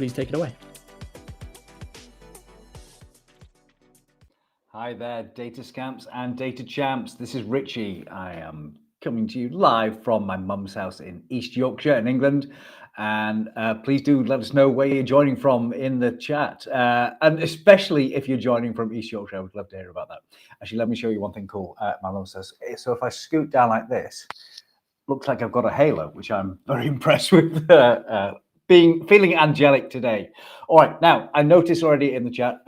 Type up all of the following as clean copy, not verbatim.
please take it away. Hi there, data scamps and data champs. This is Richie. I am coming to you live from my mum's house in East Yorkshire in England. And please do let us know where you're joining from in the chat. And especially if you're joining from East Yorkshire, I would love to hear about that. Actually, let me show you one thing cool. My mum says, so if I scoot down like this, looks like I've got a halo, which I'm very impressed with. Feeling angelic today. All right, now I noticed already in the chat,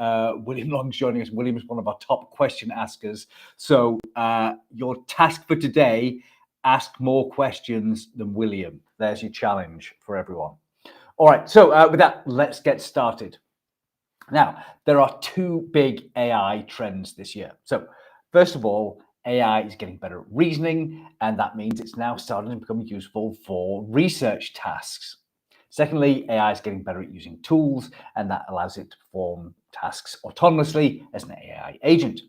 William Long's joining us. William is one of our top question askers. So your task for today, ask more questions than William. There's your challenge for everyone. All right, so with that, let's get started. Now, there are two big AI trends this year. So first of all, AI is getting better at reasoning, and that means it's now starting to become useful for research tasks. Secondly, AI is getting better at using tools, and that allows it to perform tasks autonomously as an AI agent.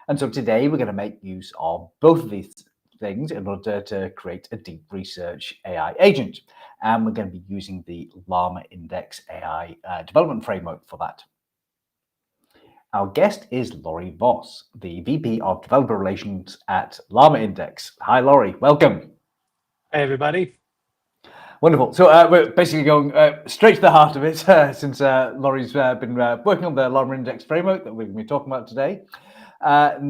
And so today we're going to make use of both of these things in order to create a deep research AI agent. And we're going to be using the LlamaIndex AI development framework for that. Our guest is Laurie Voss, the VP of Developer Relations at LlamaIndex. Hi, Laurie. Welcome. Hey, everybody. Wonderful. So we're basically going straight to the heart of it since Laurie's been working on the LlamaIndex framework that we're going to be talking about today.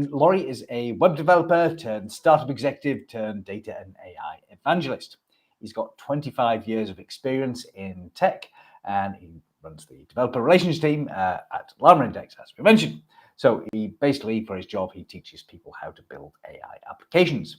Laurie is a web developer turned startup executive turned data and AI evangelist. He's got 25 years of experience in tech, and he runs the developer relations team at LlamaIndex, as we mentioned. So he basically, for his job, he teaches people how to build AI applications.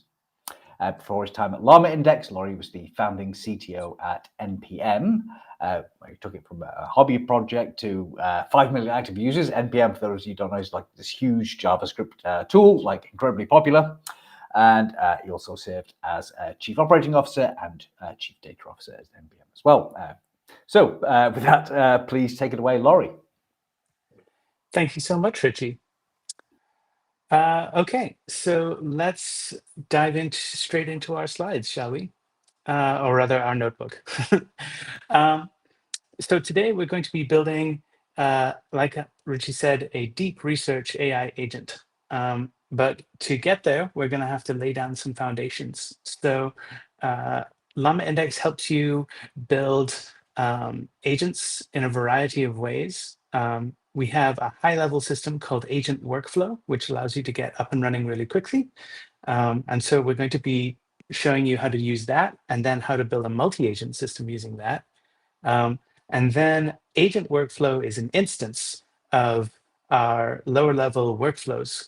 Before his time at LlamaIndex, Laurie was the founding CTO at NPM. He took it from a hobby project to 5 million active users. NPM, for those of you who don't know, is like this huge JavaScript tool, like incredibly popular. And he also served as Chief Operating Officer and Chief Data Officer at NPM as well. So with that, please take it away, Laurie. Thank you so much, Richie. Okay, so let's dive straight into our slides, shall we? Or rather, our notebook. So today we're going to be building, like Richie said, a deep research AI agent. But to get there, we're going to have to lay down some foundations. So LlamaIndex helps you build agents in a variety of ways. We have a high-level system called Agent Workflow, which allows you to get up and running really quickly. And so we're going to be showing you how to use that, and then how to build a multi-agent system using that. And then Agent Workflow is an instance of our lower-level workflows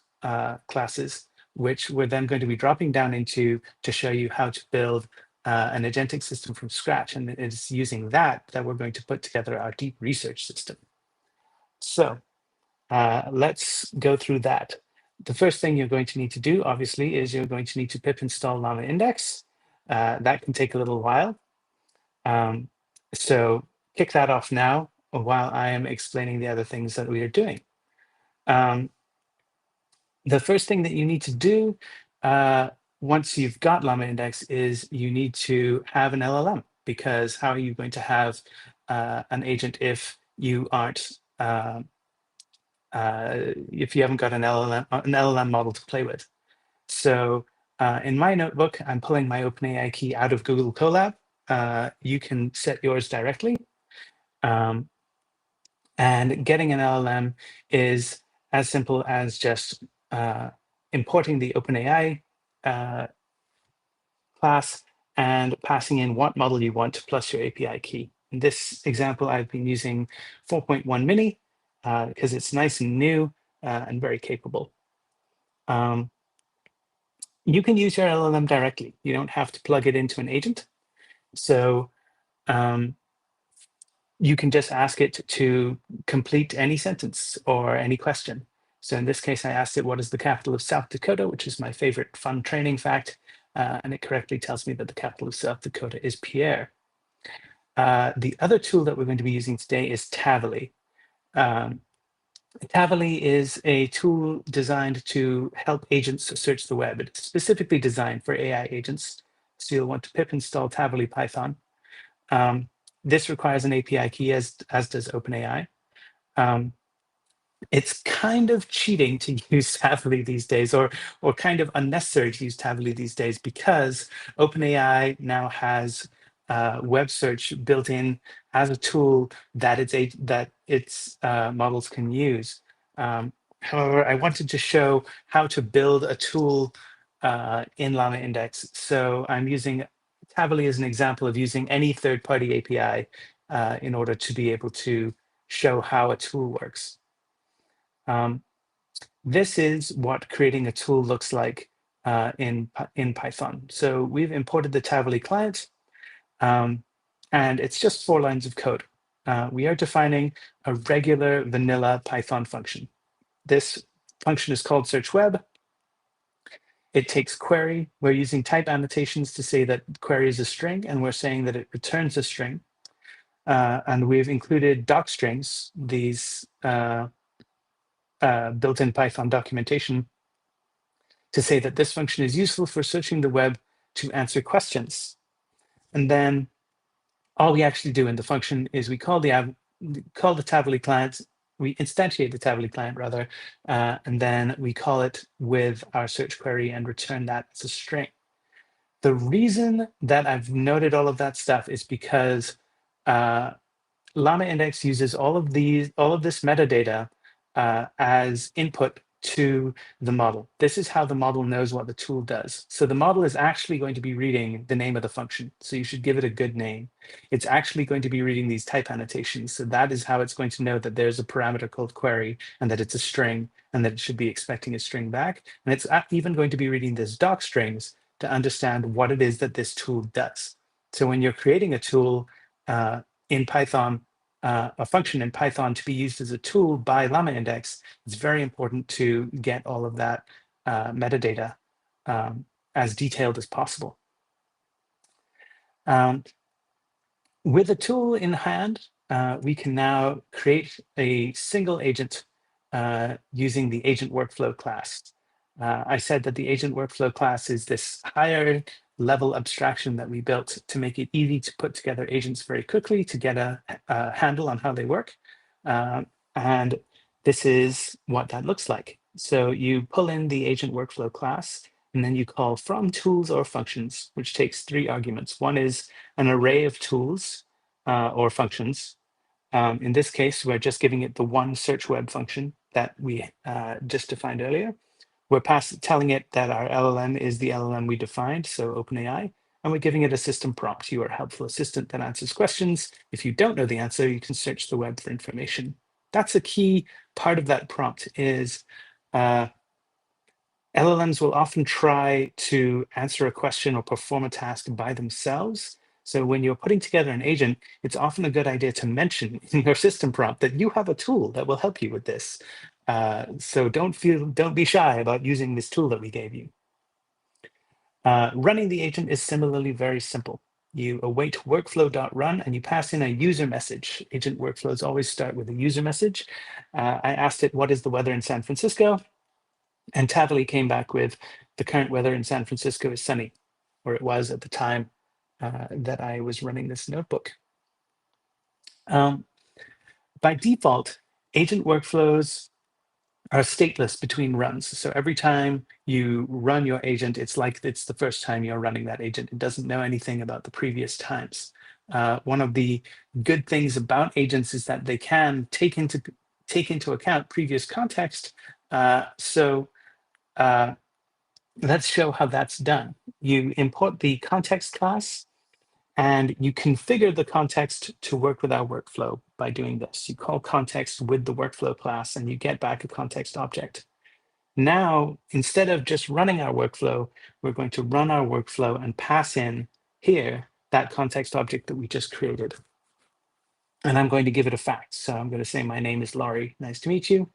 classes, which we're then going to be dropping down into to show you how to build an agentic system from scratch. And it's using that we're going to put together our deep research system. So let's go through that. The first thing you're going to need to do, obviously, is you're going to need to pip install LlamaIndex. That can take a little while. So kick that off now while I am explaining the other things that we are doing. The first thing that you need to do once you've got LlamaIndex is you need to have an LLM, because how are you going to have an agent if you aren't if you haven't got an LLM model to play with? So in my notebook, I'm pulling my OpenAI key out of Google Colab. You can set yours directly. And getting an LLM is as simple as just importing the OpenAI class and passing in what model you want plus your API key. In this example, I've been using 4.1 mini because it's nice and new and very capable. You can use your LLM directly. You don't have to plug it into an agent. So you can just ask it to complete any sentence or any question. So in this case, I asked it, what is the capital of South Dakota, which is my favorite fun training fact. And it correctly tells me that the capital of South Dakota is Pierre. The other tool that we're going to be using today is Tavily. Tavily is a tool designed to help agents search the web. It's specifically designed for AI agents. So you'll want to pip install Tavily Python. this requires an API key, as does OpenAI. It's kind of cheating to use Tavily these days, or kind of unnecessary to use Tavily these days, because OpenAI now has web search built in as a tool that its models can use. However, I wanted to show how to build a tool in LlamaIndex. So I'm using Tavily as an example of using any third-party API in order to be able to show how a tool works. This is what creating a tool looks like in Python. So we've imported the Tavily client, and it's just 4 lines of code. We are defining a regular vanilla Python function. This function is called search web. It takes query. We're using type annotations to say that query is a string, and we're saying that it returns a string. And we've included doc strings, these built-in Python documentation, to say that this function is useful for searching the web to answer questions. And then all we actually do in the function is we call the Tavily client, we instantiate the Tavily client rather, and then we call it with our search query and return that as a string. The reason that I've noted all of that stuff is because LlamaIndex uses all of this metadata as input to the model. This is how the model knows what the tool does. So the model is actually going to be reading the name of the function. So you should give it a good name. It's actually going to be reading these type annotations. So that is how it's going to know that there's a parameter called query and that it's a string and that it should be expecting a string back. And it's even going to be reading this doc strings to understand what it is that this tool does. So when you're creating a tool in Python, a function in Python to be used as a tool by LlamaIndex, it's very important to get all of that metadata as detailed as possible. With a tool in hand, we can now create a single agent using the agent workflow class. I said that the agent workflow class is this higher level abstraction that we built to make it easy to put together agents very quickly to get a handle on how they work. And this is what that looks like. So you pull in the agent workflow class, and then you call from tools or functions, which takes 3 arguments. One is an array of tools or functions. In this case, we're just giving it the one search web function that we just defined earlier. We're telling it that our LLM is the LLM we defined, so OpenAI, and we're giving it a system prompt. You are a helpful assistant that answers questions. If you don't know the answer, you can search the web for information. That's a key part of that prompt is LLMs will often try to answer a question or perform a task by themselves. So when you're putting together an agent, it's often a good idea to mention in your system prompt that you have a tool that will help you with this. So don't be shy about using this tool that we gave you. Running the agent is similarly very simple. You await workflow.run and you pass in a user message. Agent workflows always start with a user message. I asked it, what is the weather in San Francisco? And Tavily came back with the current weather in San Francisco is sunny, or it was at the time that I was running this notebook. By default, agent workflows are stateless between runs. So every time you run your agent, it's like it's the first time you're running that agent. It doesn't know anything about the previous times. One of the good things about agents is that they can take into account previous context. Let's show how that's done. You import the context class and you configure the context to work with our workflow by doing this. You call context with the workflow class and you get back a context object. Now, instead of just running our workflow, we're going to run our workflow and pass in here that context object that we just created. And I'm going to give it a fact. So I'm going to say, my name is Laurie. Nice to meet you.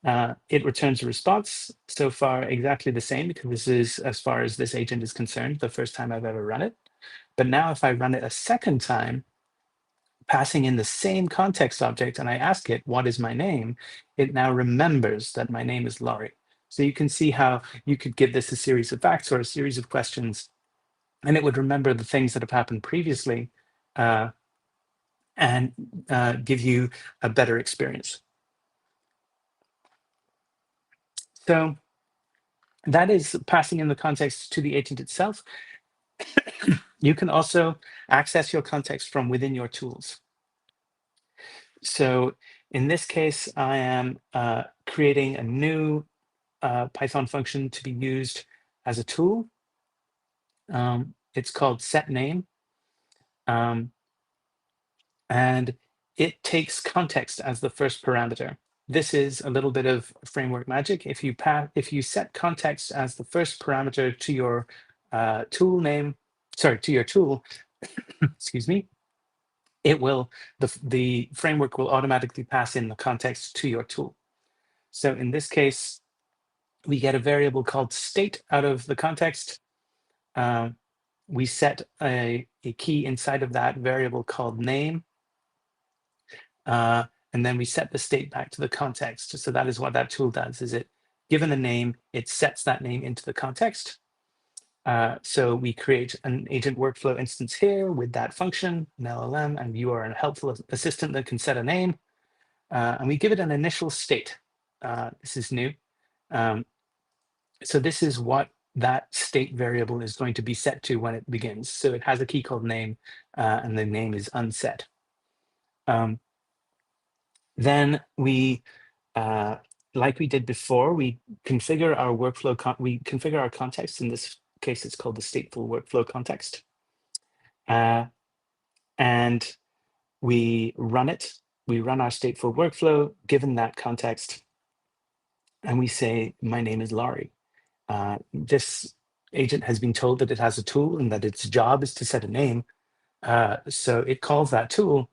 It returns a response. So far, exactly the same, because this is, as far as this agent is concerned, the first time I've ever run it. But now if I run it a second time, passing in the same context object, and I ask it, what is my name? It now remembers that my name is Laurie. So you can see how you could give this a series of facts or a series of questions, and it would remember the things that have happened previously and give you a better experience. So that is passing in the context to the agent itself. You can also access your context from within your tools. So in this case, I am creating a new Python function to be used as a tool. It's called setName. And it takes context as the first parameter. This is a little bit of framework magic. If you set context as the first parameter to your tool name, sorry, to your tool, excuse me, it will the framework will automatically pass in the context to your tool. So in this case, we get a variable called state out of the context. We set a key inside of that variable called name. And then we set the state back to the context. So that is what that tool does, is it, given a name, it sets that name into the context. So we create an agent workflow instance here with that function, an LLM, and you are a helpful assistant that can set a name. And we give it an initial state. This is new. So this is what that state variable is going to be set to when it begins. So it has a key called name, and the name is unset. Then we, like we did before, we configure our workflow, we configure our context. In this case, it's called the stateful workflow context. And we run it. We run our stateful workflow given that context. And we say, my name is Laurie. This agent has been told that it has a tool and that its job is to set a name. So it calls that tool.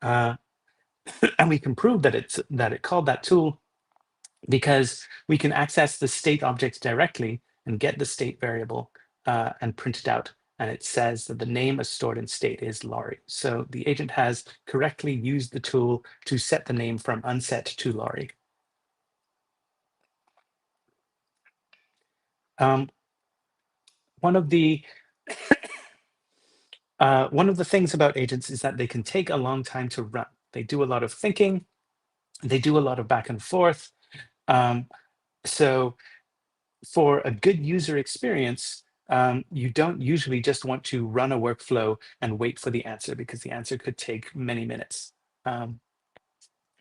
And we can prove that it called that tool because we can access the state object directly and get the state variable and print it out. And it says that the name is stored in state is Laurie. So the agent has correctly used the tool to set the name from unset to Laurie. One of the things about agents is that they can take a long time to run. They do a lot of thinking. They do a lot of back and forth. So for a good user experience, you don't usually just want to run a workflow and wait for the answer because the answer could take many minutes.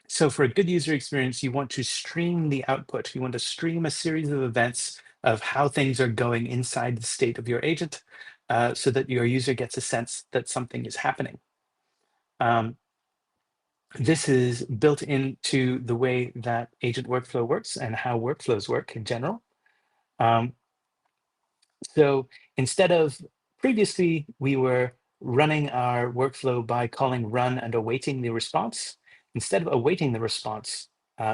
So for a good user experience, you want to stream the output. You want to stream a series of events of how things are going inside the state of your agent so that your user gets a sense that something is happening. This is built into the way that agent workflow works and how workflows work in general. So instead of previously, we were running our workflow by calling run and awaiting the response. Instead of awaiting the response,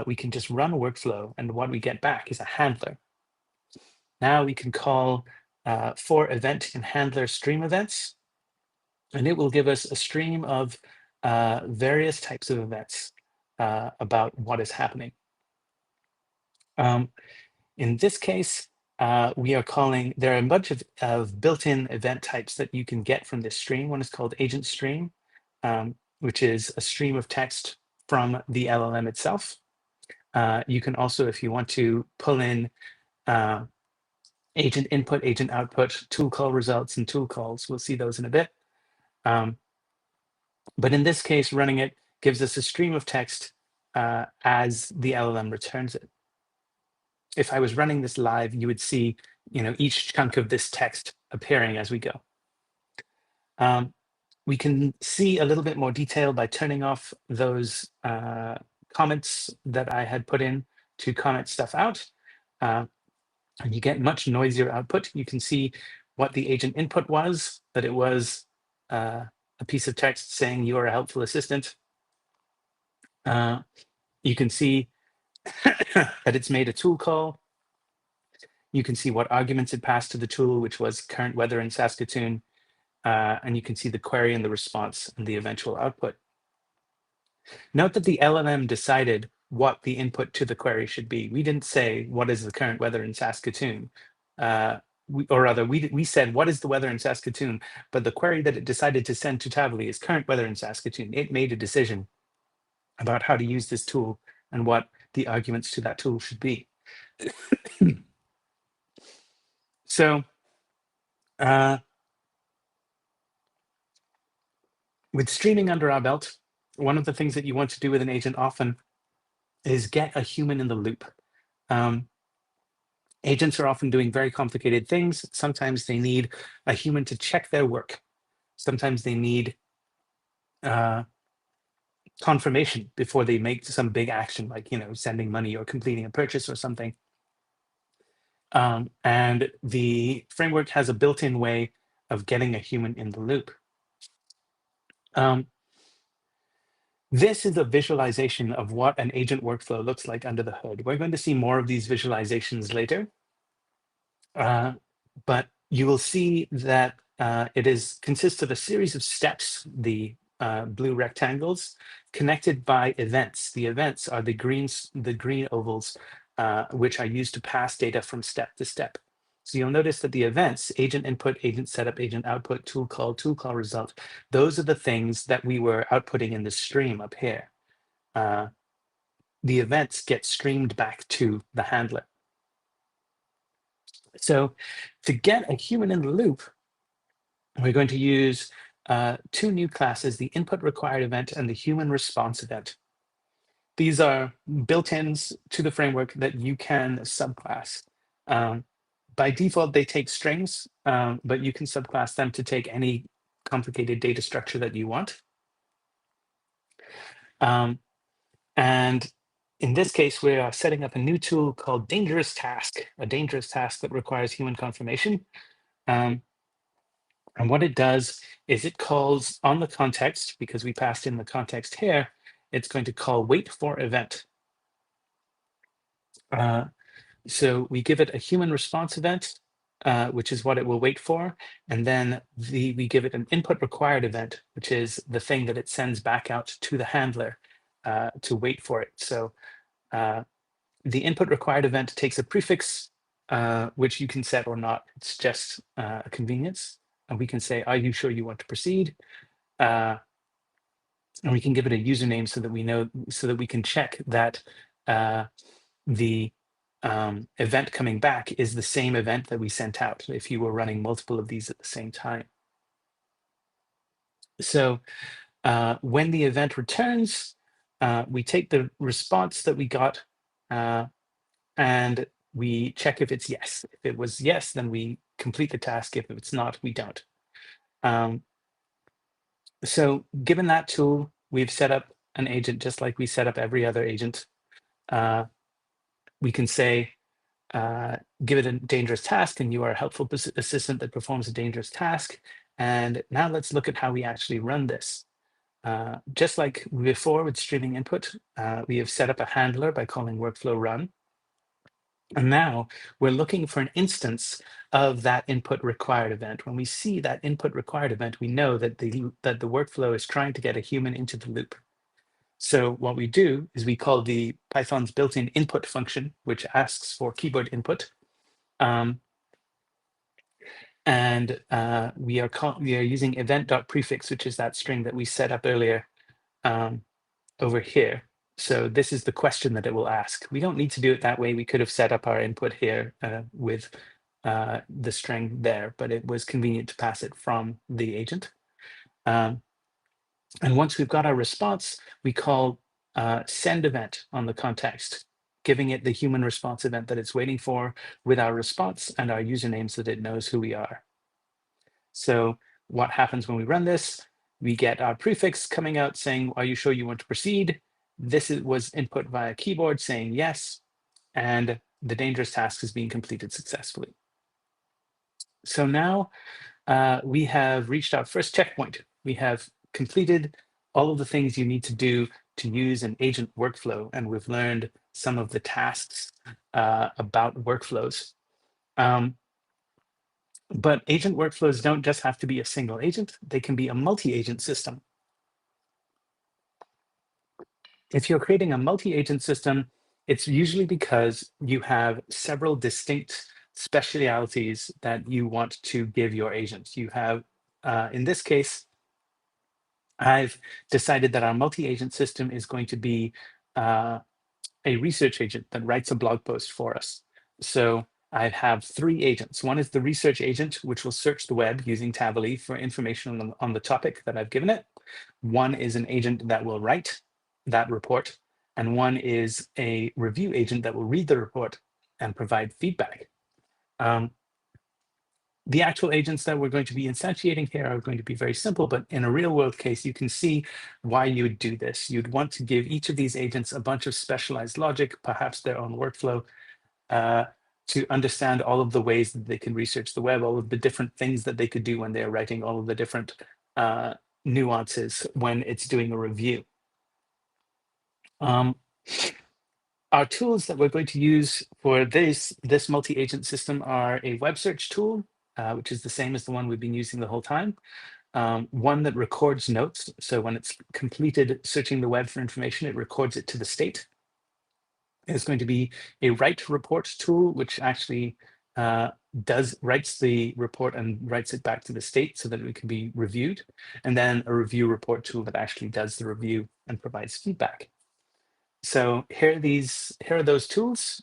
we can just run a workflow, and what we get back is a handler. Now we can call for event and handler stream events, and it will give us a stream of various types of events about what is happening. In this case, we are calling, there are a bunch of built-in event types that you can get from this stream. One is called agent stream, which is a stream of text from the LLM itself. You can also, if you want to pull in agent input, agent output, tool call results, and tool calls, we'll see those in a bit. But in this case, running it gives us a stream of text as the LLM returns it. If I was running this live, you would see, each chunk of this text appearing as we go. We can see a little bit more detail by turning off those comments that I had put in to comment stuff out. And you get much noisier output. You can see what the agent input was, that it was a piece of text saying you are a helpful assistant. You can see that it's made a tool call. You can see what arguments it passed to the tool, which was current weather in Saskatoon. And you can see the query and the response and the eventual output. Note that the LLM decided what the input to the query should be. We didn't say, what is the current weather in Saskatoon? we said, what is the weather in Saskatoon? But the query that it decided to send to Tavily is current weather in Saskatoon. It made a decision about how to use this tool and what the arguments to that tool should be. So with streaming under our belt, one of the things that you want to do with an agent often is get a human in the loop. Agents are often doing very complicated things. Sometimes they need a human to check their work. Sometimes they need confirmation before they make some big action, like sending money or completing a purchase or something. And the framework has a built-in way of getting a human in the loop. This is a visualization of what an agent workflow looks like under the hood. We're going to see more of these visualizations later. But you will see that it consists of a series of steps, the blue rectangles, connected by events. The events are the green ovals, which are used to pass data from step to step. So you'll notice that the events, agent input, agent setup, agent output, tool call result, those are the things that we were outputting in the stream up here. The events get streamed back to the handler. So to get a human in the loop, we're going to use two new classes, the input required event and the human response event. These are built-ins to the framework that you can subclass. By default, they take strings, but you can subclass them to take any complicated data structure that you want. And in this case, we are setting up a new tool called dangerous task, a dangerous task that requires human confirmation. And what it does is it calls on the context, because we passed in the context here, it's going to call wait for event. So we give it a human response event, which is what it will wait for. And then we give it an input required event, which is the thing that it sends back out to the handler to wait for it. So the input required event takes a prefix, which you can set or not. It's just a convenience. And we can say, are you sure you want to proceed? And we can give it a username so that we know, so that we can check that the event coming back is the same event that we sent out if you were running multiple of these at the same time. So when the event returns, we take the response that we got and we check if it's yes. If it was yes, then we complete the task. If it's not, we don't. So given that tool, we've set up an agent just like we set up every other agent. We can say, give it a dangerous task, and you are a helpful assistant that performs a dangerous task. And now let's look at how we actually run this. Just like before with streaming input, we have set up a handler by calling workflow run. And now we're looking for an instance of that input required event. When we see that input required event, we know that the workflow is trying to get a human into the loop. So what we do is we call the Python's built-in input function, which asks for keyboard input. And we are using event.prefix, which is that string that we set up earlier over here. So this is the question that it will ask. We don't need to do it that way. We could have set up our input here with the string there, but it was convenient to pass it from the agent. And once we've got our response, we call send event on the context, giving it the human response event that it's waiting for with our response and our username so that it knows who we are. So what happens when we run this? We get our prefix coming out saying, are you sure you want to proceed? This was input via keyboard saying yes, and the dangerous task is being completed successfully. So now we have reached our first checkpoint. We have completed all of the things you need to do to use an agent workflow, and we've learned some of the tasks about workflows. But agent workflows don't just have to be a single agent. They can be a multi-agent system. If you're creating a multi-agent system, it's usually because you have several distinct specialities that you want to give your agent. You have, in this case, I've decided that our multi-agent system is going to be a research agent that writes a blog post for us. So I have 3 agents. One is the research agent, which will search the web using Tably for information on the topic that I've given it. One is an agent that will write that report. And one is a review agent that will read the report and provide feedback. The actual agents that we're going to be instantiating here are going to be very simple, but in a real world case, you can see why you would do this. You'd want to give each of these agents a bunch of specialized logic, perhaps their own workflow, to understand all of the ways that they can research the web, all of the different things that they could do when they're writing, all of the different nuances when it's doing a review. Our tools that we're going to use for this multi-agent system are a web search tool, which is the same as the one we've been using the whole time. One that records notes. So when it's completed searching the web for information, it records it to the state. There's going to be a write report tool, which actually writes the report and writes it back to the state so that it can be reviewed. And then a review report tool that actually does the review and provides feedback. So here are those tools.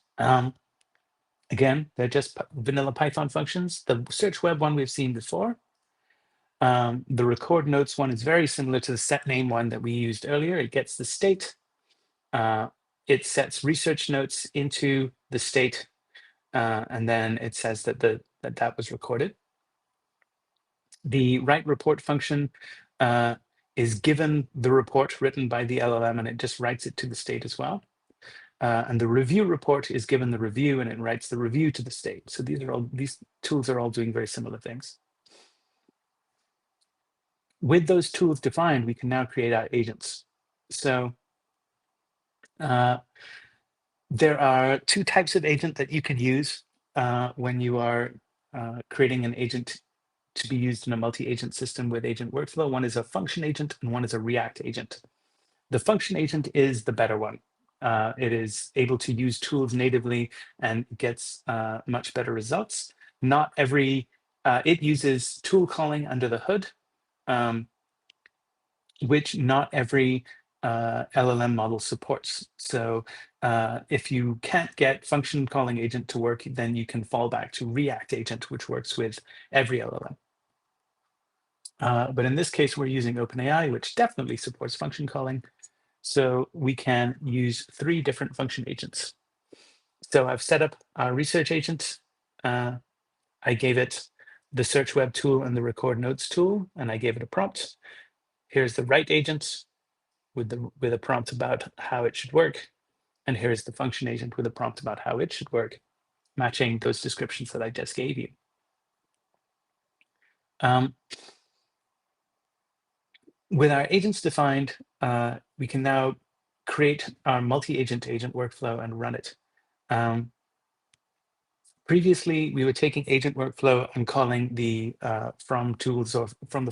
Again, they're just vanilla Python functions. The search web one we've seen before. The record notes one is very similar to the set name one that we used earlier. It gets the state. It sets research notes into the state, and then it says that that was recorded. The write report function is given the report written by the LLM, and it just writes it to the state as well. And the review report is given the review, and it writes the review to the state. So these tools are all doing very similar things. With those tools defined, we can now create our agents. So there are 2 types of agent that you can use when you are creating an agent to be used in a multi-agent system with agent workflow. One is a function agent and one is a React agent. The function agent is the better one. It is able to use tools natively and gets much better results. Not every, it uses tool calling under the hood, which not every LLM model supports. So if you can't get function calling agent to work, then you can fall back to React agent, which works with every LLM. But in this case, we're using OpenAI, which definitely supports function calling. So we can use 3 different function agents. So I've set up our research agent. I gave it the search web tool and the record notes tool, and I gave it a prompt. Here's the write agent with a prompt about how it should work. And here's the function agent with a prompt about how it should work, matching those descriptions that I just gave you. With our agents defined, we can now create our multi-agent workflow and run it. Previously, we were taking agent workflow and calling the from tools or from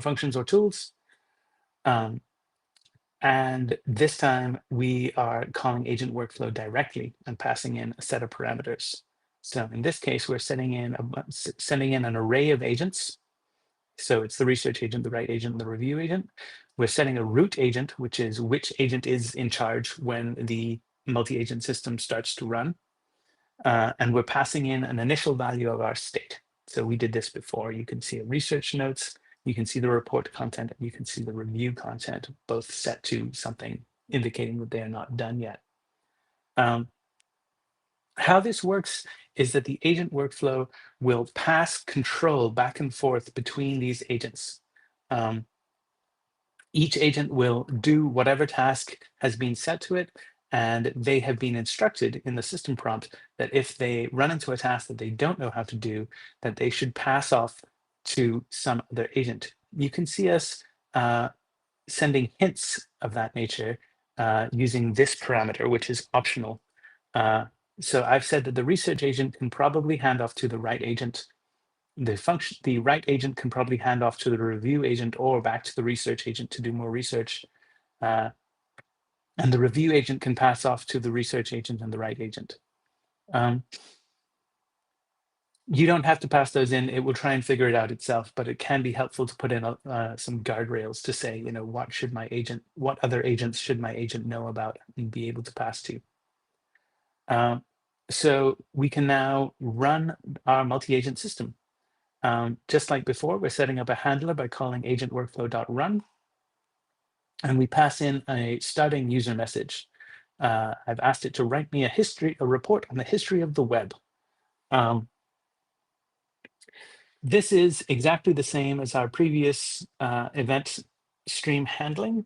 functions or tools. And this time we are calling agent workflow directly and passing in a set of parameters. So in this case, we're sending in an array of agents. So it's the research agent, the write agent, and the review agent. We're setting a root agent, which is which agent is in charge when the multi-agent system starts to run. And we're passing in an initial value of our state. So we did this before. You can see research notes, you can see the report content, and you can see the review content, both set to something indicating that they are not done yet. How this works is that the agent workflow will pass control back and forth between these agents. Each agent will do whatever task has been set to it, and they have been instructed in the system prompt that if they run into a task that they don't know how to do, that they should pass off to some other agent. You can see us sending hints of that nature using this parameter, which is optional. So I've said that the research agent can probably hand off to the write agent. The write agent can probably hand off to the review agent or back to the research agent to do more research. And the review agent can pass off to the research agent and the write agent. You don't have to pass those in. It will try and figure it out itself, but it can be helpful to put in some guardrails to say, what other agents should my agent know about and be able to pass to. So we can now run our multi-agent system. Just like before, we're setting up a handler by calling agentworkflow.run, and we pass in a starting user message. I've asked it to write me a report on the history of the web. This is exactly the same as our previous event stream handling.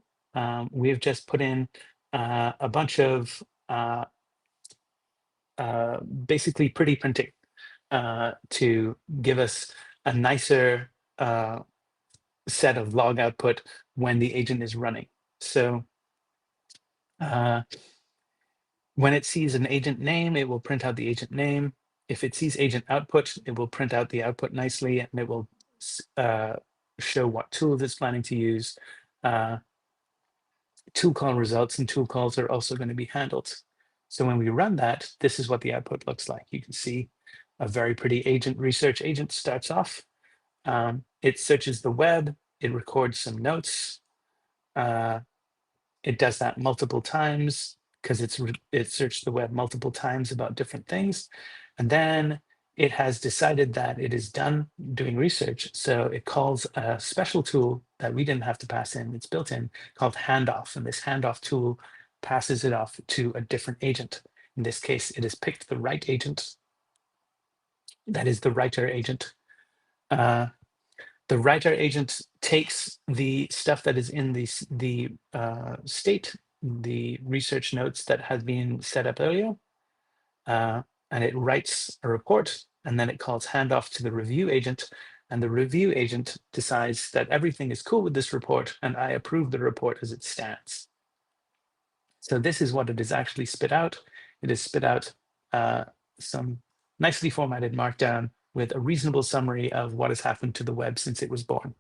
We've just put in a bunch of basically pretty printing to give us a nicer set of log output when the agent is running. So when it sees an agent name, it will print out the agent name. If it sees agent output, it will print out the output nicely, and it will show what tools it's planning to use. Tool call results and tool calls are also going to be handled. So when we run that, this is what the output looks like. You can see a very pretty research agent starts off. It searches the web, it records some notes. It does that multiple times because it searched the web multiple times about different things. And then it has decided that it is done doing research. So it calls a special tool that we didn't have to pass in. It's built in, called handoff. And this handoff tool passes it off to a different agent. In this case, it has picked the right agent. That is the writer agent. The writer agent takes the stuff that is in the state, the research notes that has been set up earlier, and it writes a report, and then it calls handoff to the review agent, and the review agent decides that everything is cool with this report, and I approve the report as it stands. So this is what it is actually spit out. It has spit out some nicely formatted markdown with a reasonable summary of what has happened to the web since it was born.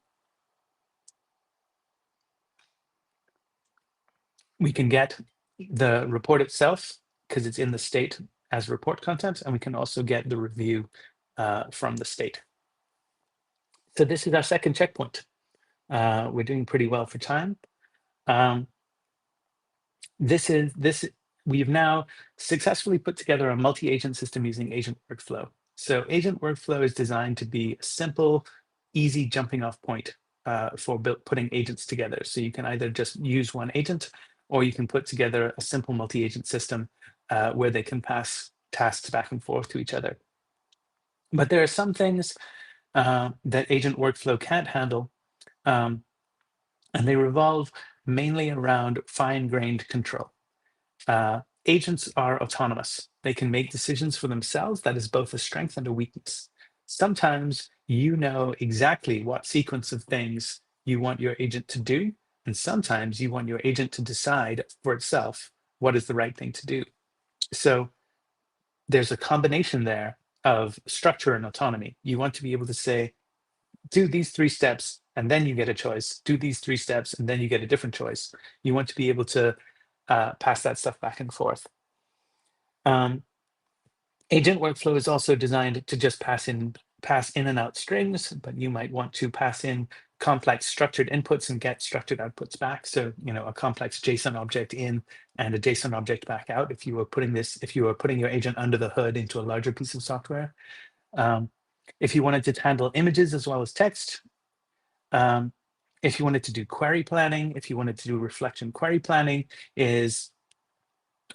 We can get the report itself because it's in the state as report content, and we can also get the review from the state. So this is our second checkpoint. We're doing pretty well for time. We've now successfully put together a multi-agent system using agent workflow. So agent workflow is designed to be a simple, easy jumping off point for putting agents together. So you can either just use one agent, or you can put together a simple multi-agent system where they can pass tasks back and forth to each other. But there are some things that agent workflow can't handle, and they revolve mainly around fine-grained control. Agents are autonomous. They can make decisions for themselves. That is both a strength and a weakness. Sometimes you know exactly what sequence of things you want your agent to do, and sometimes you want your agent to decide for itself what is the right thing to do. So there's a combination there of structure and autonomy. You want to be able to say, do these 3 steps, and then you get a choice. Do these 3 steps, and then you get a different choice. You want to be able to pass that stuff back and forth. Agent workflow is also designed to just pass in and out strings, but you might want to pass in complex structured inputs and get structured outputs back. So, a complex JSON object in and a JSON object back out. If you were putting your agent under the hood into a larger piece of software. If you wanted to handle images as well as text, if you wanted to do query planning, if you wanted to do reflection query planning, is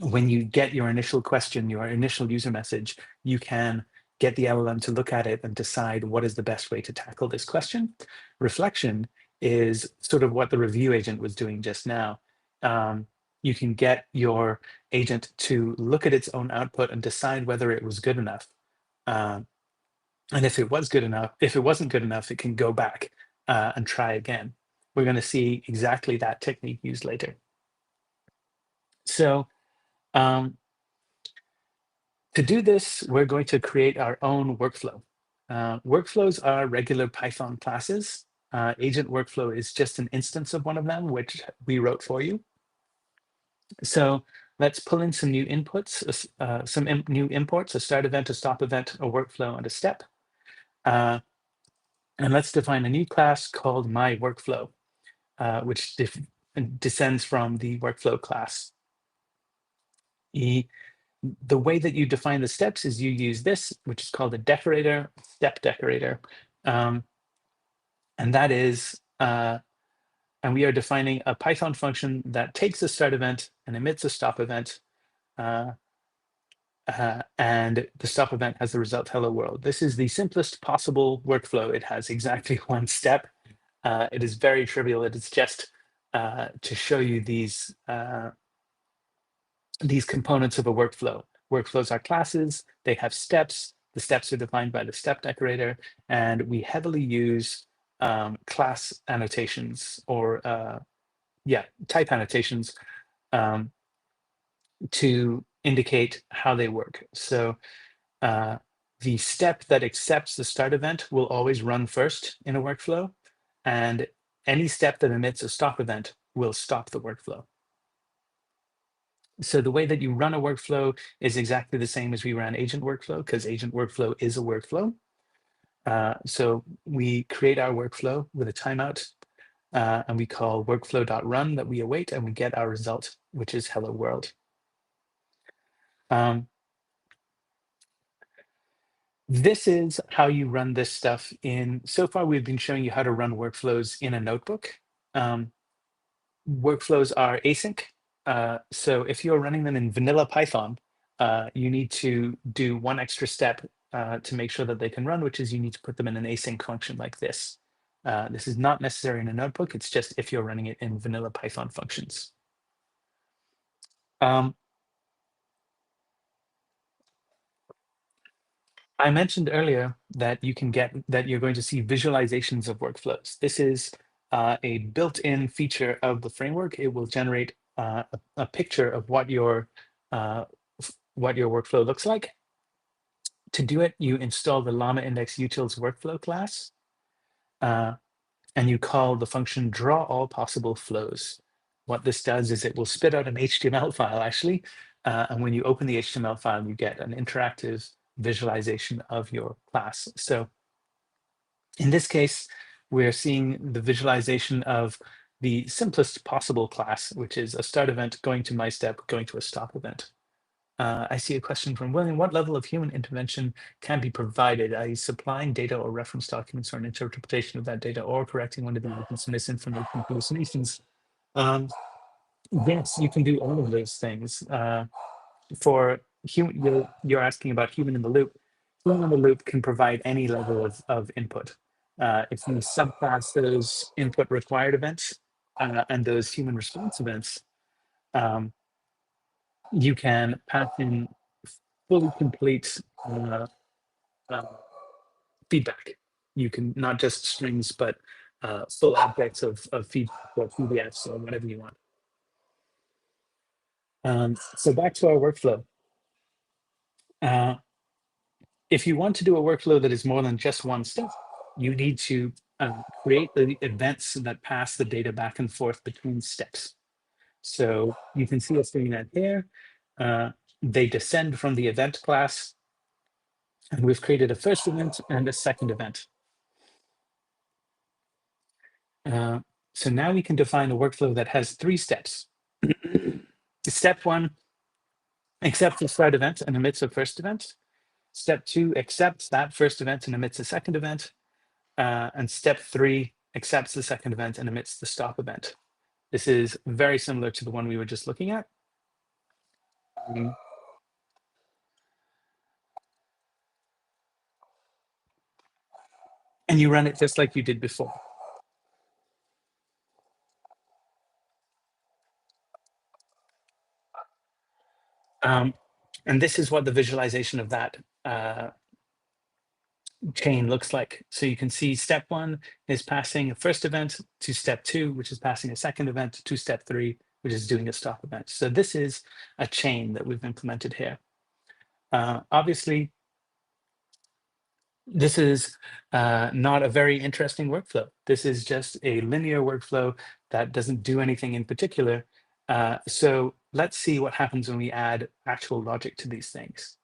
when you get your initial question, your initial user message, you can get the LLM to look at it and decide what is the best way to tackle this question. Reflection is sort of what the review agent was doing just now. You can get your agent to look at its own output and decide whether it was good enough. And if it was good enough, if it wasn't good enough, it can go back and try again. We're going to see exactly that technique used later. So to do this, we're going to create our own workflow. Workflows are regular Python classes. Agent workflow is just an instance of one of them, which we wrote for you. So let's pull in some new inputs, new imports, a start event, a stop event, a workflow, and a step. And let's define a new class called myWorkflow, which descends from the workflow class. The way that you define the steps is you use this, which is called a decorator, step decorator. And that is, and we are defining a Python function that takes a start event and emits a stop event. And the stop event has the result hello world. This is the simplest possible workflow. It has exactly one step. It is very trivial. It is just to show you these components of a workflow. Workflows are classes. They have steps. The steps are defined by the step decorator, and we heavily use class annotations or type annotations to indicate how they work. So the step that accepts the start event will always run first in a workflow, and any step that emits a stop event will stop the workflow. So the way that you run a workflow is exactly the same as we ran agent workflow, because agent workflow is a workflow. So we create our workflow with a timeout, and we call workflow.run that we await, and we get our result, which is hello world. This is how you run this stuff in. So far, we've been showing you how to run workflows in a notebook. Workflows are async. So if you're running them in vanilla Python, you need to do one extra step to make sure that they can run, which is you need to put them in an async function like this. This is not necessary in a notebook. It's just if you're running it in vanilla Python functions. I mentioned earlier that you're going to see visualizations of workflows. This is a built-in feature of the framework. It will generate a picture of what your workflow looks like. To do it, you install the LlamaIndex utils workflow class, and you call the function draw all possible flows. What this does is it will spit out an HTML file, actually, and when you open the HTML file, you get an interactive visualization of your class. So in this case, we're seeing the visualization of the simplest possible class, which is a start event going to my step, going to a stop event. I see a question from William. What level of human intervention can be provided, i.e. supplying data or reference documents or an interpretation of that data or correcting one of the misinformation hallucinations? Yes, you can do all of those things. For human, you're asking about human in the loop. Human in the loop can provide any level of input. If you subclass those input required events and those human response events, you can pass in fully complete feedback. You can not just strings, but full objects of feedback or PDFs or whatever you want. So back to our workflow. If you want to do a workflow that is more than just one step, you need to create the events that pass the data back and forth between steps. So you can see us doing that here. They descend from the event class, and we've created a first event and a second event. So now we can define a workflow that has 3 steps. Step 1 accepts the start event and emits a first event. Step 2 accepts that first event and emits a second event. And step 3 accepts the second event and emits the stop event. This is very similar to the one we were just looking at. And you run it just like you did before. And this is what the visualization of that chain looks like. So you can see step 1 is passing a first event to step 2, which is passing a second event to step 3, which is doing a stop event. So this is a chain that we've implemented here. Obviously, this is not a very interesting workflow. This is just a linear workflow that doesn't do anything in particular. So let's see what happens when we add actual logic to these things.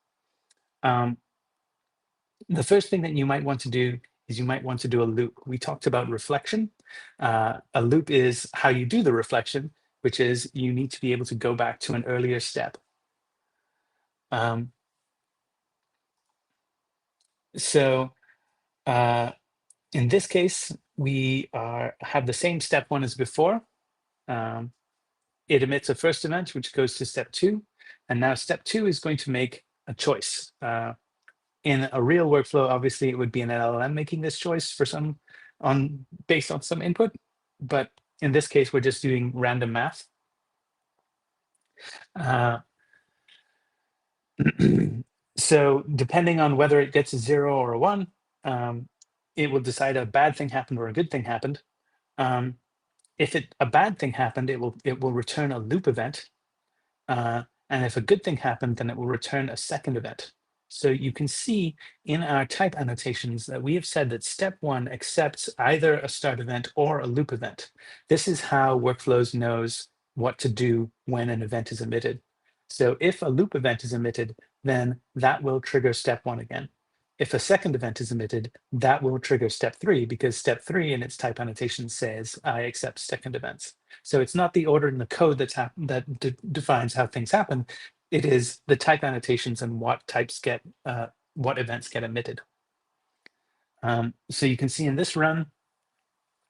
The first thing that you might want to do is you might want to do a loop. We talked about reflection. A loop is how you do the reflection, which is you need to be able to go back to an earlier step. So in this case, we have the same step one as before. It emits a first event, which goes to step two. And now step two is going to make a choice. In a real workflow, obviously, it would be an LLM making this choice based on some input. But in this case, we're just doing random math. So depending on whether it gets a 0 or a 1, it will decide a bad thing happened or a good thing happened. If a bad thing happened, it will return a loop event. And if a good thing happened, then it will return a second event. So you can see in our type annotations that we have said that step one accepts either a start event or a loop event. This is how workflows knows what to do when an event is emitted. So if a loop event is emitted, then that will trigger step one again. If a second event is emitted, that will trigger step three, because step three in its type annotation says, I accept second events. So it's not the order in the code that defines how things happen. It is the type annotations and what events get emitted. So you can see in this run,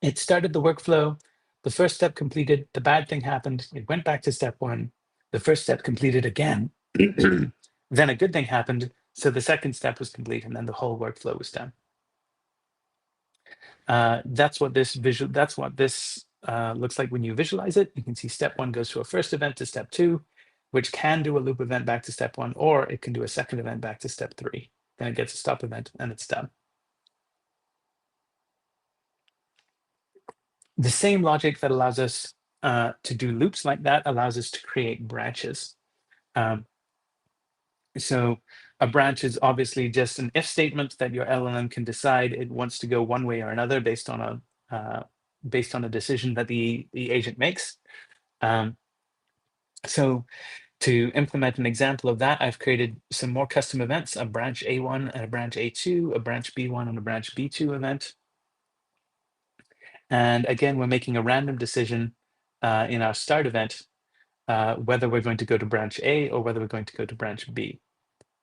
it started the workflow. The first step completed, the bad thing happened. It went back to step one. The first step completed again. Then a good thing happened. So the second step was complete, and then the whole workflow was done. That's what this looks like when you visualize it. You can see step one goes to a first event to step two, which can do a loop event back to step one, or it can do a second event back to step three. Then it gets a stop event and it's done. The same logic that allows us to do loops like that allows us to create branches. So a branch is obviously just an if statement that your LLM can decide it wants to go one way or another based on a decision that the agent makes. So to implement an example of that, I've created some more custom events: a branch A1 and a branch A2, a branch B1 and a branch B2 event. And again, we're making a random decision in our start event whether we're going to go to branch A or whether we're going to go to branch B.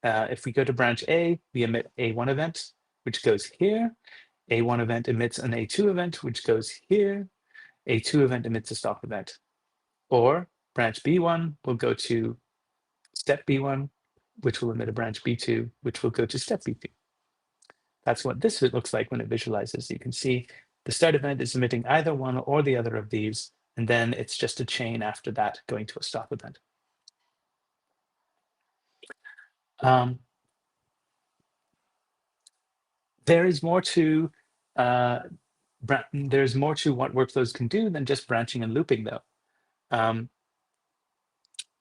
If we go to branch A, we emit A1 event, which goes here. A1 event emits an A2 event, which goes here. A2 event emits a stop event. Or branch B1 will go to step B1, which will emit a branch B2, which will go to step B2. That's what this looks like when it visualizes. You can see the start event is emitting either one or the other of these, and then it's just a chain after that going to a stop event. There is more to what workflows can do than just branching and looping, though.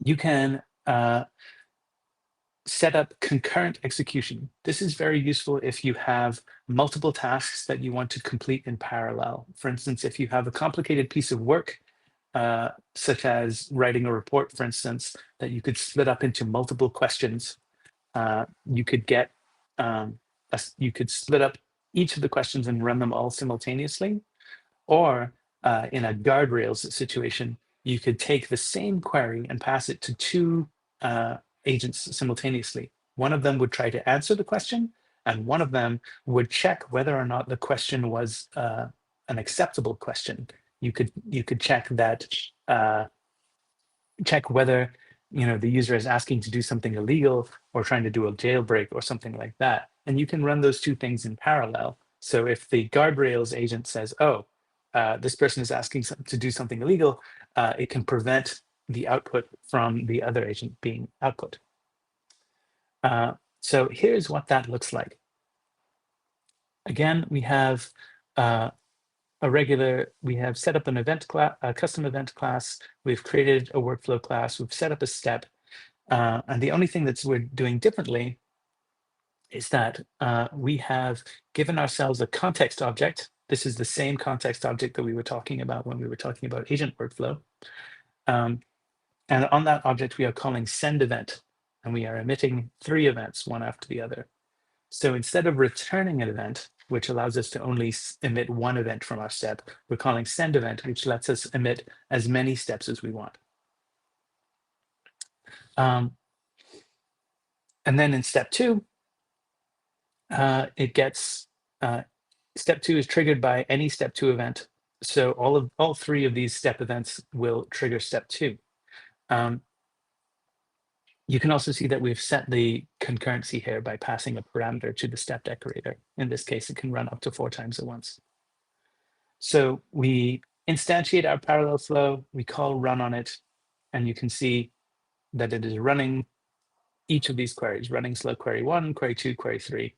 You can set up concurrent execution. This is very useful if you have multiple tasks that you want to complete in parallel. For instance, if you have a complicated piece of work, such as writing a report, for instance, that you could split up into multiple questions, you could split up each of the questions and run them all simultaneously. Or in a guardrails situation, you could take the same query and pass it to two agents simultaneously. One of them would try to answer the question, and one of them would check whether or not the question was an acceptable question. You could check that, check whether the user is asking to do something illegal or trying to do a jailbreak or something like that. And you can run those two things in parallel. So if the guardrails agent says, oh, this person is asking to do something illegal, it can prevent the output from the other agent being output. So here's what that looks like. Again, we have we have set up an event class, a custom event class. We've created a workflow class. We've set up a step. And the only thing that we're doing differently is that we have given ourselves a context object. This is the same context object that we were talking about when we were talking about agent workflow. And on that object, we are calling send event, and we are emitting 3 events, one after the other. So instead of returning an event, which allows us to only emit one event from our step, we're calling send event, which lets us emit as many steps as we want. And then in step 2, it gets step 2 is triggered by any step 2 event. So all 3 of these step events will trigger step 2. You can also see that we've set the concurrency here by passing a parameter to the step decorator. In this case, it can run up to 4 times at once. So we instantiate our parallel flow, we call run on it, and you can see that it is running each of these queries, running slow query 1, query 2, query 3.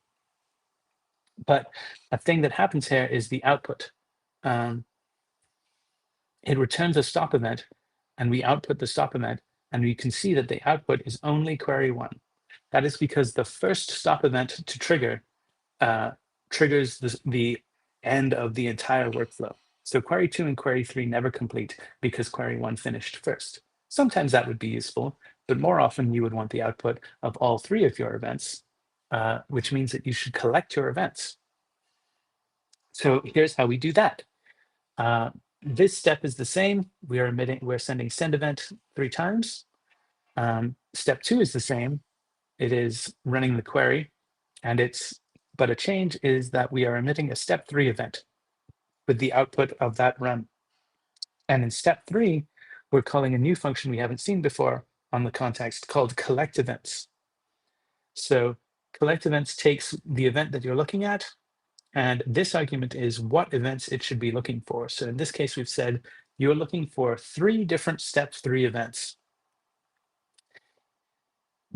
But a thing that happens here is the output. It returns a stop event, and we output the stop event, and we can see that the output is only query 1. That is because the first stop event to trigger triggers the end of the entire workflow. So query 2 and query 3 never complete because query 1 finished first. Sometimes that would be useful, but more often you would want the output of all 3 of your events, which means that you should collect your events. So here's how we do that. This step is the same. We're sending send event 3 times. Step 2 is the same. It is running the query, but a change is that we are emitting a step 3 event with the output of that run. And in step 3, we're calling a new function we haven't seen before on the context called collect events. So collect events takes the event that you're looking at, and this argument is what events it should be looking for. So in this case, we've said you're looking for 3 different step 3 events.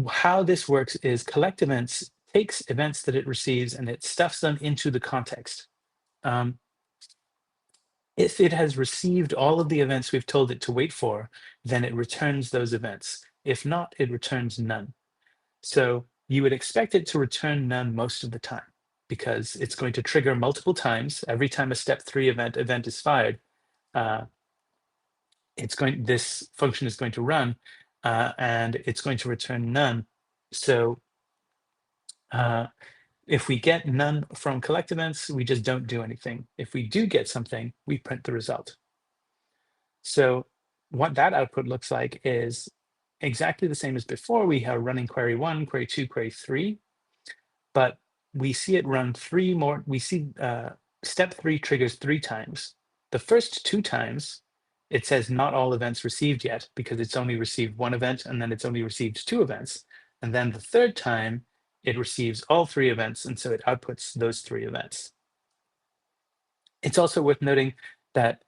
How this works is collect events takes events that it receives and it stuffs them into the context. If it has received all of the events we've told it to wait for, then it returns those events. If not, it returns none. So you would expect it to return none most of the time because it's going to trigger multiple times. Every time a step 3 event is fired, this function is going to run and it's going to return none. So if we get none from collect events, we just don't do anything. If we do get something, we print the result. So what that output looks like is exactly the same as before. We are running query 1, query 2, query 3, but we see it run 3 more. We see step 3 triggers 3 times. The first 2 times, it says not all events received yet because it's only received 1 event and then it's only received 2 events. And then the third time, it receives all 3 events, and so it outputs those 3 events. It's also worth noting that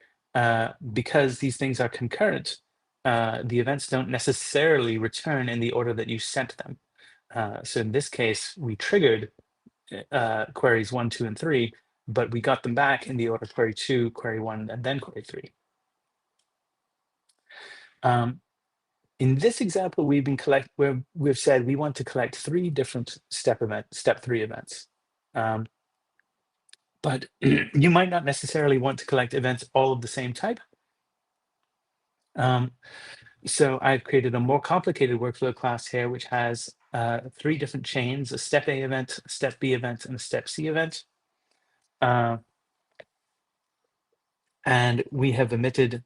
because these things are concurrent, the events don't necessarily return in the order that you sent them. So in this case, we triggered queries 1, 2, and 3, but we got them back in the order query 2, query 1, and then query 3. In this example, we've said we want to collect 3 different step 3 events. But you might not necessarily want to collect events all of the same type. So I've created a more complicated workflow class here, which has 3 different chains: a step A event, a step B event, and a step C event. And we have emitted,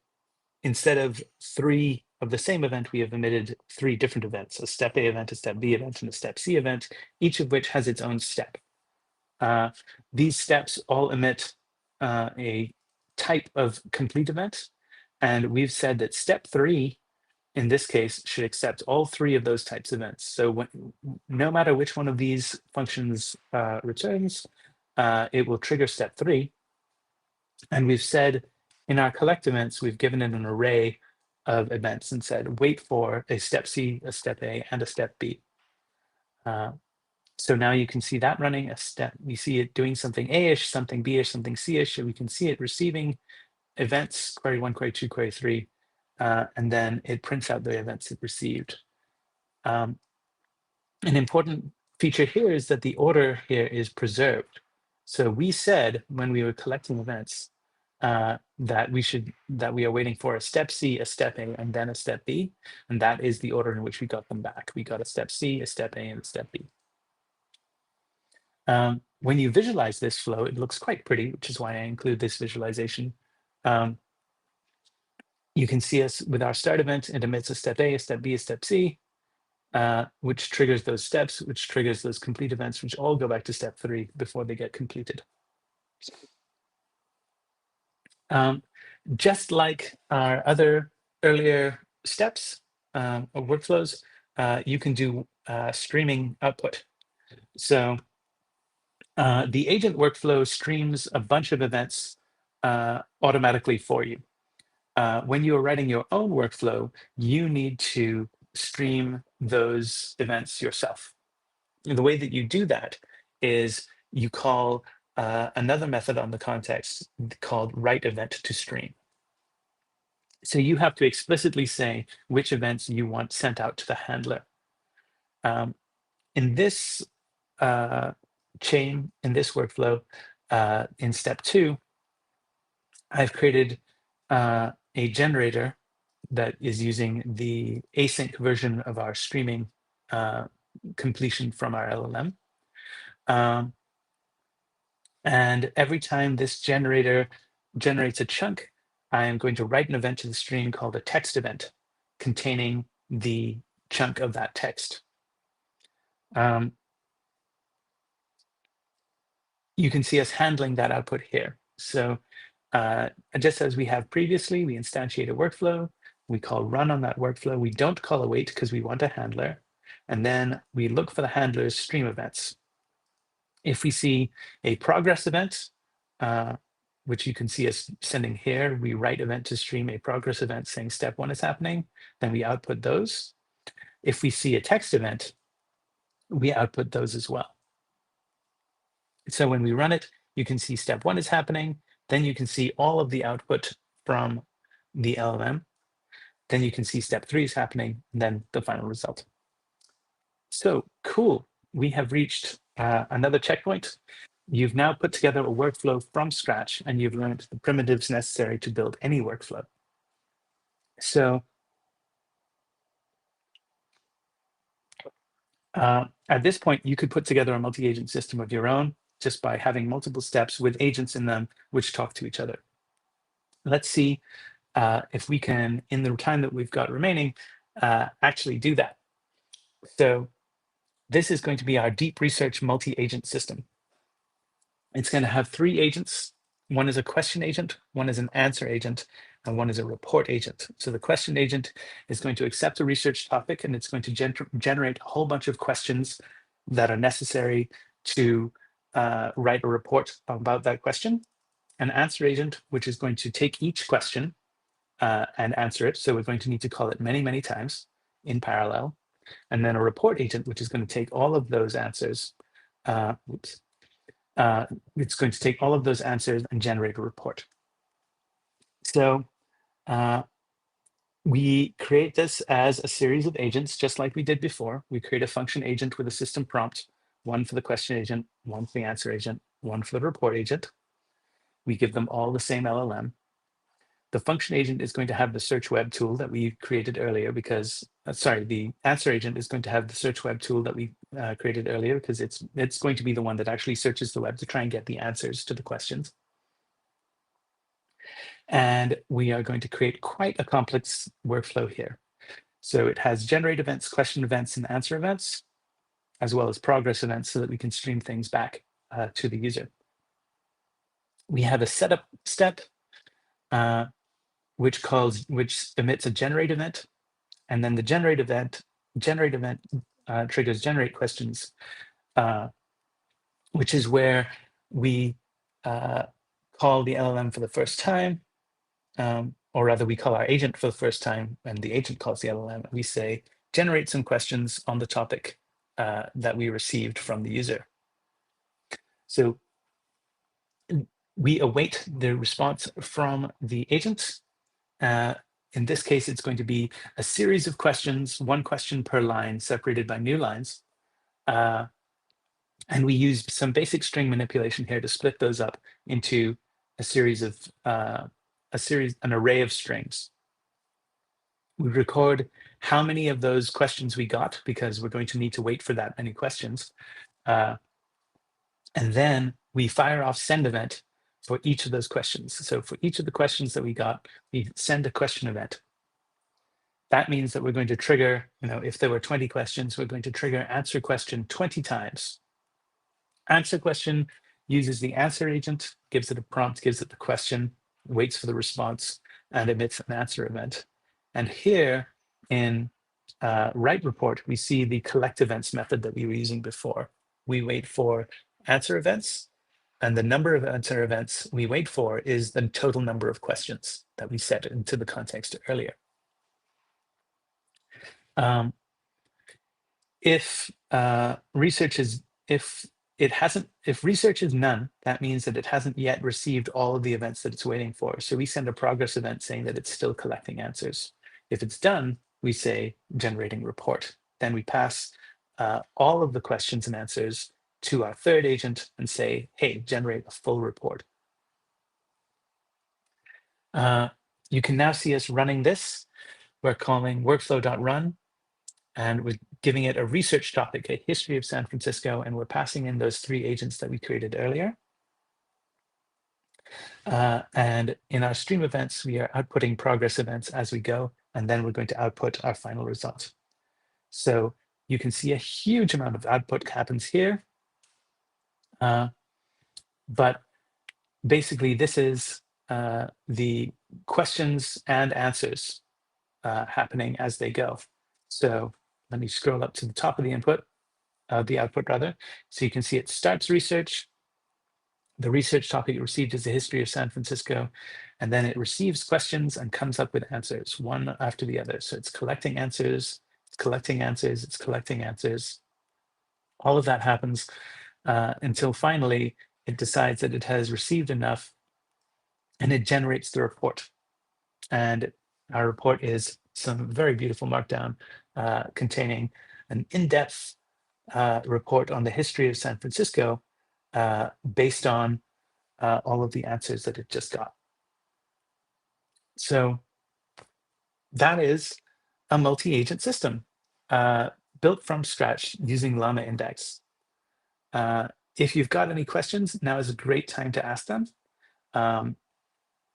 instead of 3 of the same event, we have emitted 3 different events: a step A event, a step B event, and a step C event, each of which has its own step. These steps all emit a type of complete event. And we've said that step 3, in this case, should accept all 3 of those types of events. So no matter which one of these functions returns, it will trigger step 3. And we've said in our collect events, we've given it an array of events and said, wait for a step C, a step A, and a step B. So now you can see that running a step. We see it doing something A-ish, something B-ish, something C-ish. So we can see it receiving events, query 1, query 2, query 3, and then it prints out the events it received. An important feature here is that the order here is preserved. So we said when we were collecting events that we are waiting for a step C, a step A, and then a step B, and that is the order in which we got them back. We got a step C, a step A, and a step B. When you visualize this flow, it looks quite pretty, which is why I include this visualization. You can see us with our start event. It emits a step A, a step B, a step C, which triggers those steps, which triggers those complete events, which all go back to step 3 before they get completed. Just like our other earlier steps or workflows, you can do streaming output. So the agent workflow streams a bunch of events automatically for you. When you are writing your own workflow, you need to stream those events yourself. And the way that you do that is you call another method on the context called write event to stream. So you have to explicitly say which events you want sent out to the handler. In this chain, in this workflow, in step 2, I've created a generator that is using the async version of our streaming completion from our LLM. And every time this generator generates a chunk, I am going to write an event to the stream called a text event containing the chunk of that text. You can see us handling that output here. So just as we have previously, we instantiate a workflow. We call run on that workflow. We don't call await because we want a handler. And then we look for the handler's stream events. If we see a progress event, which you can see us sending here, we write event to stream a progress event saying step 1 is happening, then we output those. If we see a text event, we output those as well. So when we run it, you can see step 1 is happening, then you can see all of the output from the LLM, then you can see step 3 is happening, and then the final result. So cool, we have reached another checkpoint. You've now put together a workflow from scratch, and you've learned the primitives necessary to build any workflow. So at this point, you could put together a multi-agent system of your own just by having multiple steps with agents in them which talk to each other. Let's see if we can, in the time that we've got remaining, actually do that. So this is going to be our deep research multi-agent system. It's going to have 3 agents. One is a question agent, one is an answer agent, and one is a report agent. So the question agent is going to accept a research topic, and it's going to generate a whole bunch of questions that are necessary to write a report about that question. An answer agent, which is going to take each question and answer it. So we're going to need to call it many, many times in parallel. And then a report agent, which is going to take all of those answers. It's going to take all of those answers and generate a report. So we create this as a series of agents, just like we did before. We create a function agent with a system prompt, one for the question agent, one for the answer agent, one for the report agent. We give them all the same LLM. The function agent is going to have the search web tool that we created earlier because, the answer agent is going to have the search web tool that we created earlier because it's going to be the one that actually searches the web to try and get the answers to the questions. And we are going to create quite a complex workflow here. So it has generate events, question events, and answer events, as well as progress events so that we can stream things back to the user. We have a setup step, which emits a generate event, and then the generate event triggers generate questions, which is where we call the LLM for the first time, or rather we call our agent for the first time, and the agent calls the LLM. We say, generate some questions on the topic that we received from the user. So we await the response from the agent. In this case, it's going to be a series of questions, 1 question per line, separated by new lines. And we used some basic string manipulation here to split those up into an array of strings. We record how many of those questions we got because we're going to need to wait for that many questions. And then we fire off send event for each of those questions. So for each of the questions that we got, we send a question event. That means that we're going to trigger, if there were 20 questions, we're going to trigger answer question 20 times. Answer question uses the answer agent, gives it a prompt, gives it the question, waits for the response, and emits an answer event. And here in write report, we see the collect events method that we were using before. We wait for answer events, and the number of answer events we wait for is the total number of questions that we set into the context earlier. If research is if research is none, that means that it hasn't yet received all of the events that it's waiting for. So we send a progress event saying that it's still collecting answers. If it's done, we say generating report. Then we pass all of the questions and answers to our third agent and say, hey, generate a full report. You can now see us running this. We're calling workflow.run, and we're giving it a research topic, a history of San Francisco, and we're passing in those 3 agents that we created earlier. And in our stream events, we are outputting progress events as we go, and then we're going to output our final result. So you can see a huge amount of output happens here. But basically, this is the questions and answers happening as they go. So let me scroll up to the top of the input, the output rather. So you can see it starts research. The research topic it received is the history of San Francisco, and then it receives questions and comes up with answers, one after the other. So it's collecting answers, it's collecting answers, it's collecting answers. All of that happens until finally it decides that it has received enough, and it generates the report. And our report is some very beautiful markdown containing an in-depth report on the history of San Francisco based on all of the answers that it just got. So that is a multi-agent system built from scratch using LlamaIndex. If you've got any questions, now is a great time to ask them.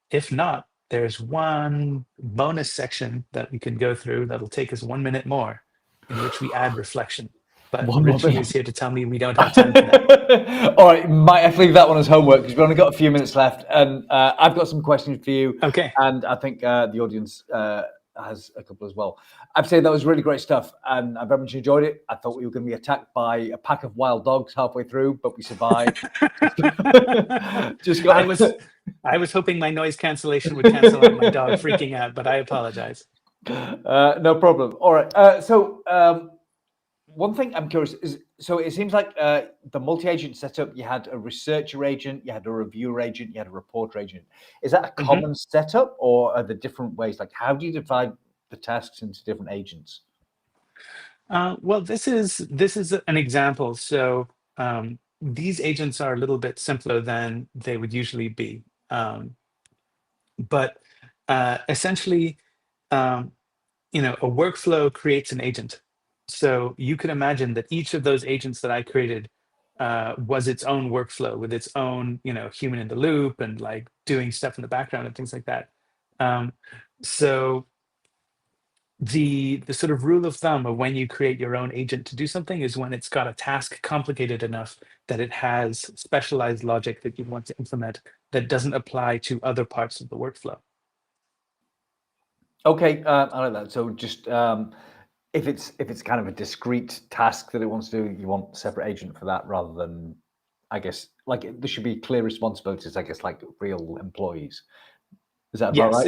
If not, there's one bonus section that we can go through that'll take us 1 minute more, in which we add reflection. But Richie is here to tell me we don't have time for that. All right, might have to leave that one as homework because we've only got a few minutes left, and I've got some questions for you. Okay. And I think the audience has a couple as well. I'd say that was really great stuff, and I very much enjoyed it. I thought we were going to be attacked by a pack of wild dogs halfway through, but we survived. I was hoping my noise cancellation would cancel out my dog freaking out, but I apologize. No problem. All right. One thing I'm curious is, so it seems like the multi-agent setup, you had a researcher agent, you had a reviewer agent, you had a reporter agent. Is that a common setup, or are there different ways? Like, how do you divide the tasks into different agents? Well, this is an example. So these agents are a little bit simpler than they would usually be. But essentially, a workflow creates an agent. So you can imagine that each of those agents that I created was its own workflow with its own, human in the loop and like doing stuff in the background and things like that. So the sort of rule of thumb of when you create your own agent to do something is when it's got a task complicated enough that it has specialized logic that you want to implement that doesn't apply to other parts of the workflow. Okay, I like that. So just if it's kind of a discrete task that it wants to do, you want a separate agent for that rather than, I guess, like there should be clear responsibilities, I guess, like real employees. Is that about right?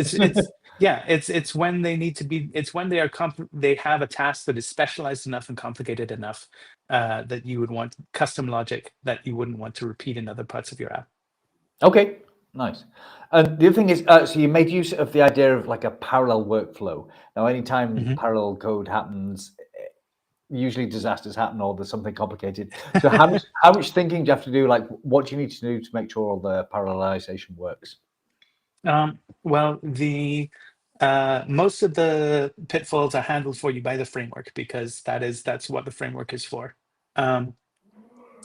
It's when they need to be. It's when they are they have a task that is specialized enough and complicated enough that you would want custom logic that you wouldn't want to repeat in other parts of your app. Okay, nice. And the other thing is, so you made use of the idea of like a parallel workflow. Now, anytime parallel code happens, usually disasters happen or there's something complicated. So how much thinking do you have to do? Like, what do you need to do to make sure all the parallelization works? Well, the most of the pitfalls are handled for you by the framework because that's what the framework is for.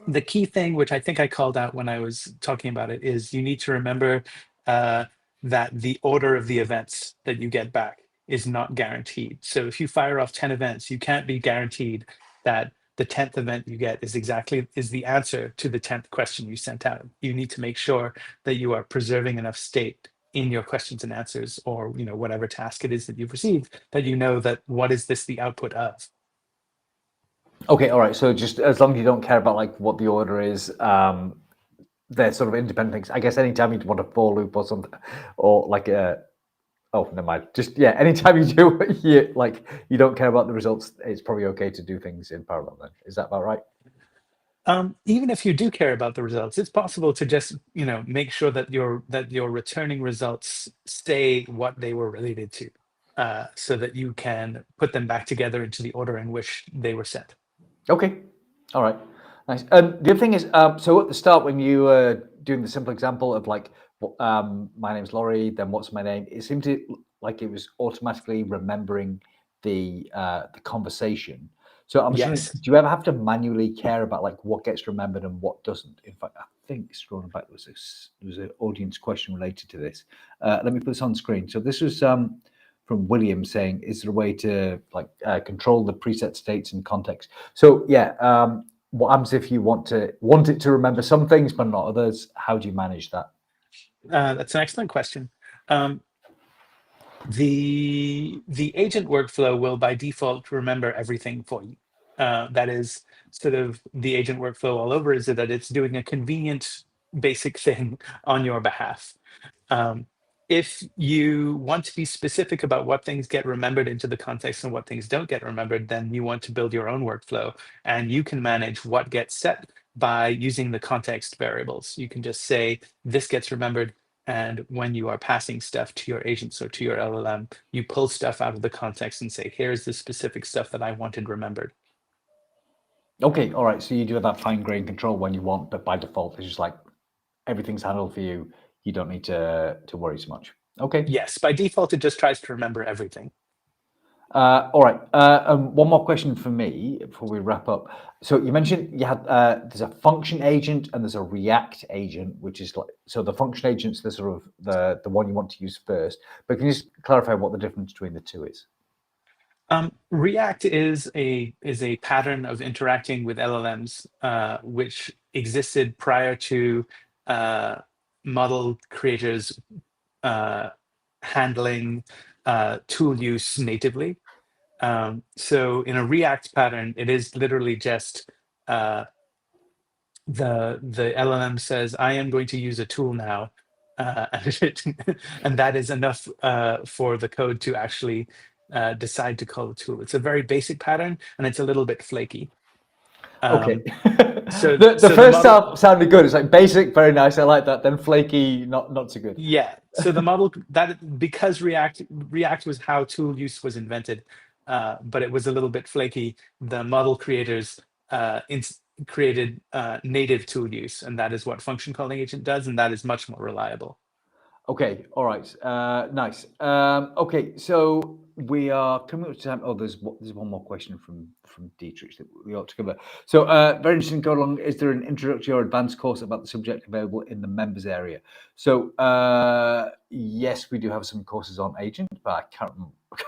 the key thing, which I think I called out when I was talking about it, is you need to remember uh, that the order of the events that you get back is not guaranteed. So if you fire off 10 events, you can't be guaranteed that the 10th event you get is the answer to the 10th question you sent out. You need to make sure that you are preserving enough state in your questions and answers, or whatever task it is that you've received, that you know that what is this the output of. Okay, all right. So just as long as you don't care about like what the order is, they're sort of independent things. I guess anytime you want a for loop or something, or like a oh, never mind. Just yeah, anytime you do you don't care about the results, it's probably okay to do things in parallel. Then is that about right? Even if you do care about the results, it's possible to just make sure that your returning results stay what they were related to, so that you can put them back together into the order in which they were sent. Okay, all right, nice. The other thing is, so at the start when you were doing the simple example of like, my name's Laurie, then what's my name? It seemed like it was automatically remembering the conversation. So I'm just wondering, Yes. do you ever have to manually care about like what gets remembered and what doesn't? In fact, I think scrolling back, there was an audience question related to this. Let me put this on screen. So this was from William saying, is there a way to like control the preset states and context? So yeah, what happens if you want it to remember some things but not others? How do you manage that? That's an excellent question. The agent workflow will by default remember everything for you. That is sort of the agent workflow all over, is that it's doing a convenient basic thing on your behalf. Um, if you want to be specific about what things get remembered into the context and what things don't get remembered, then you want to build your own workflow, and you can manage what gets set by using the context variables. You can just say this gets remembered, and when you are passing stuff to your agents or to your LLM, you pull stuff out of the context and say, here's the specific stuff that I wanted remembered. Okay, all right. So you do have that fine grained control when you want, but by default, it's just like everything's handled for you. You don't need to worry so much. Okay. Yes, by default, it just tries to remember everything. All right. One more question for me before we wrap up. So you mentioned you had there's a function agent and there's a React agent, which is like, so the function agent's the sort of the one you want to use first. But can you just clarify what the difference between the two is? React is a pattern of interacting with LLMs, which existed prior to model creators handling tool use natively. So in a React pattern, it is literally just the LLM says, I am going to use a tool now, and that is enough for the code to actually decide to call a tool. It's a very basic pattern, and it's a little bit flaky. Okay. So the the first model, sounded good. It's like basic, very nice. I like that. Then flaky, not so good. yeah. So the model, that because React was how tool use was invented, but it was a little bit flaky. The model creators created native tool use, and that is what function calling agent does, and that is much more reliable. Okay, all right, nice. Okay, so we are coming up to time. Oh, there's one more question from Dietrich that we ought to cover. So, very interesting. Go along. Is there an introductory or advanced course about the subject available in the members area? So, yes, we do have some courses on agent, but I can't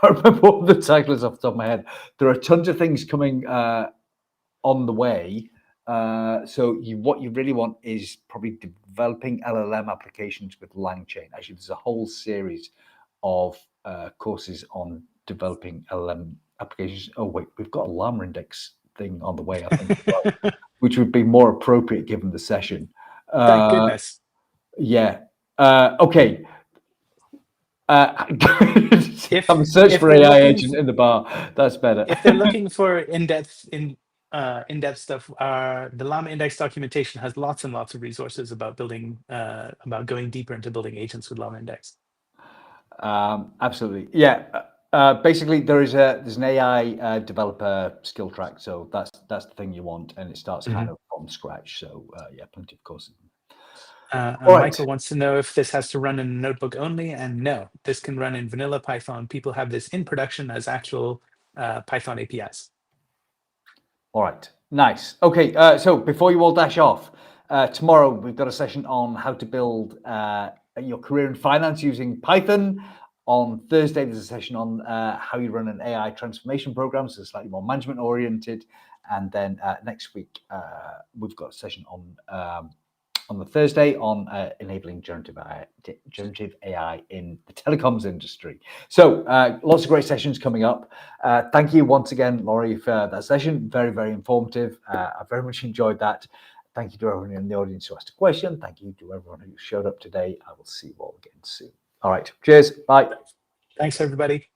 remember what the title is off the top of my head. There are tons of things coming on the way. So what you really want is probably developing LLM applications with LangChain. Actually, there's a whole series of courses on developing LLM applications. Oh wait, we've got a LlamaIndex thing on the way, I think, as well, which would be more appropriate given the session. Thank goodness. Yeah. Okay. Have a search If for they're AI looking agent in the bar. That's better. if they're looking for in-depth stuff, the LlamaIndex documentation has lots and lots of resources about building about going deeper into building agents with LlamaIndex. Absolutely, yeah. Basically, there's an AI developer skill track, so that's the thing you want, and it starts kind of from scratch. So yeah, plenty of courses. All right. Michael wants to know if this has to run in a notebook only, and no, this can run in vanilla Python. People have this in production as actual Python APIs. All right. Nice. Okay, so before you all dash off, tomorrow we've got a session on how to build your career in finance using Python. On Thursday, there's a session on how you run an AI transformation program, so slightly more management oriented. And then next week, we've got a session on the Thursday on enabling generative AI in the telecoms industry. So lots of great sessions coming up. Thank you once again, Laurie, for that session. Very, very informative. I very much enjoyed that. Thank you to everyone in the audience who asked a question. Thank you to everyone who showed up today. I will see you all again soon. All right. Cheers. Bye. Thanks, everybody.